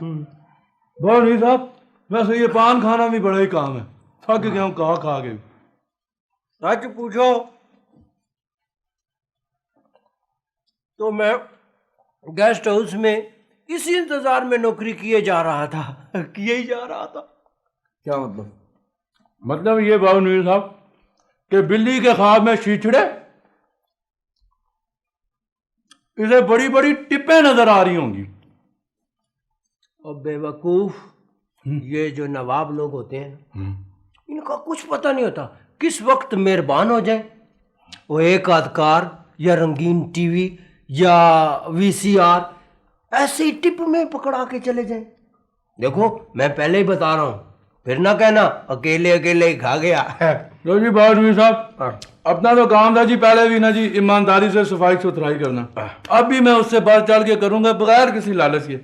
بہت نہیں صاحب، ویسے یہ پان کھانا بھی بڑا ہی کام ہے، تھک گیا ہوں کھا کے۔ سچ پوچھو تو میں گیسٹ ہاؤس میں اسی انتظار میں نوکری کیے جا رہا تھا۔ کیا مطلب؟ مطلب یہ بابو نویر صاحب کہ بلی کے خواب میں چیچڑے، اسے بڑی بڑی ٹپیں نظر آ رہی ہوں گی۔ اور بے وقوف یہ جو نواب لوگ ہوتے ہیں ان کا کچھ پتہ نہیں ہوتا کس وقت مہربان ہو جائیں، وہ ایک آدھ کار یا رنگین ٹی وی یا VCR ایسے ہی ٹپ میں پکڑا کے چلے جائیں۔ دیکھو میں پہلے ہی بتا رہا ہوں، پھر نہ کہنا اکیلے اکیلے ہی کھا گیا۔ تو جی بابو نویر صاحب اپنا تو کام تھا جی پہلے بھی نا جی ایمانداری سے صفائی ستھرائی کرنا، اب بھی میں اس سے بڑھ چڑھ کے کروں گا بغیر کسی لالچ کے۔